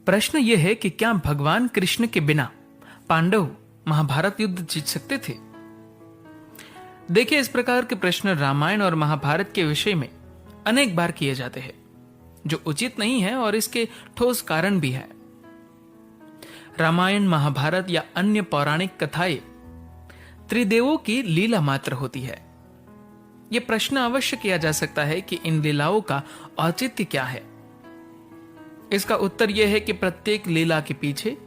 प्रश्न यह है कि क्या भगवान कृष्ण के बिना पांडव महाभारत युद्ध जीत सकते थे? देखिए, इस प्रकार के प्रश्न रामायण और महाभारत के विषय में अनेक बार किए जाते हैं, जो उचित नहीं है और इसके ठोस कारण भी है। रामायण, महाभारत या अन्य पौराणिक कथाएं त्रिदेवों की लीला मात्र होती है। यह प्रश्न अवश्य किया जा सकता है कि इन लीलाओं का औचित्य क्या है। इसका उत्तर यह है कि प्रत्येक लीला के पीछे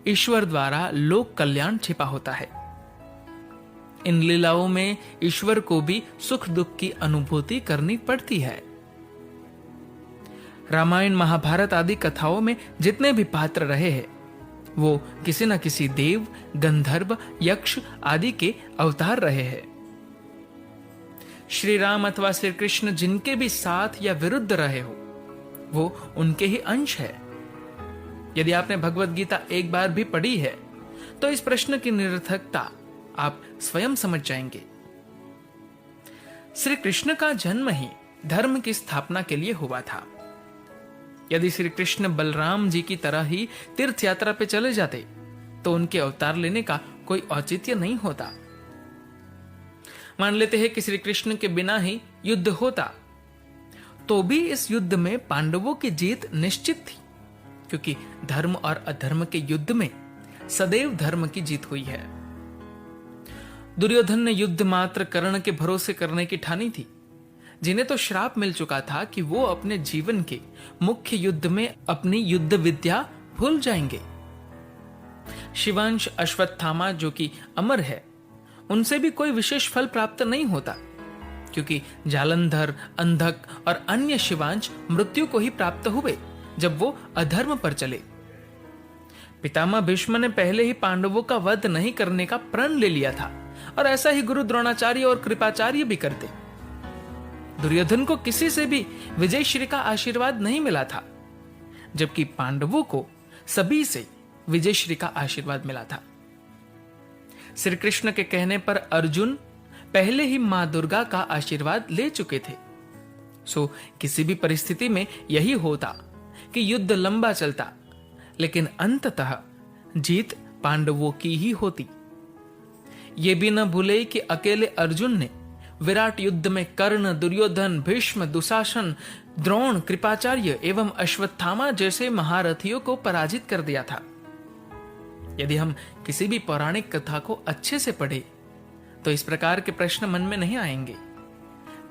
ईश्वर द्वारा लोक कल्याण छिपा होता है। इन लीलाओं में ईश्वर को भी सुख दुख की अनुभूति करनी पड़ती है। रामायण, महाभारत आदि कथाओं में जितने भी पात्र रहे हैं, वो किसी न किसी देव, गंधर्व, यक्ष आदि के अवतार रहे हैं। श्री राम अथवा श्री कृष्ण जिनके भी साथ या विरुद्ध रहे हो, वो उनके ही अंश है। यदि आपने भगवत गीता एक बार भी पढ़ी है, तो इस प्रश्न की निरर्थकता आप स्वयं समझ जाएंगे। श्री कृष्ण का जन्म ही धर्म की स्थापना के लिए हुआ था। यदि श्री कृष्ण बलराम जी की तरह ही तीर्थ यात्रा पे चले जाते, तो उनके अवतार लेने का कोई औचित्य नहीं होता। मान लेते हैं कि श्री कृष्ण के बिना ही युद्ध होता, तो भी इस युद्ध में पांडवों की जीत निश्चित थी, क्योंकि धर्म और अधर्म के युद्ध में सदैव धर्म की जीत हुई है। दुर्योधन ने युद्ध मात्र कर्ण के भरोसे करने की ठानी थी, जिन्हें तो श्राप मिल चुका था कि वो अपने जीवन के मुख्य युद्ध में अपनी युद्ध विद्या भूल जाएंगे। शिवांश अश्वत्थामा, जो कि अमर है, उनसे भी कोई विशेष फल प्राप्त नहीं होता, क्योंकि जालंधर, अंधक और अन्य शिवांश मृत्यु को ही प्राप्त हुए जब वो अधर्म पर चले। पितामह भीष्म ने पहले ही पांडवों का वध नहीं करने का प्रण ले लिया था, और ऐसा ही गुरु द्रोणाचार्य और कृपाचार्य भी करते। दुर्योधन को किसी से भी विजय श्री का आशीर्वाद नहीं मिला था, जबकि पांडवों को सभी से विजय श्री का आशीर्वाद मिला था। श्री कृष्ण के कहने पर अर्जुन पहले ही मां दुर्गा का आशीर्वाद ले चुके थे। सो किसी भी परिस्थिति में यही होता कि युद्ध लंबा चलता, लेकिन अंततः जीत पांडवों की ही होती। ये भी न भूले कि अकेले अर्जुन ने विराट युद्ध में कर्ण, दुर्योधन, भीष्म, दुशासन, द्रोण, कृपाचार्य एवं अश्वत्थामा जैसे महारथियों को पराजित कर दिया था। यदि हम किसी भी पौराणिक कथा को अच्छे से पढ़े, तो इस प्रकार के प्रश्न मन में नहीं आएंगे।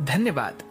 धन्यवाद।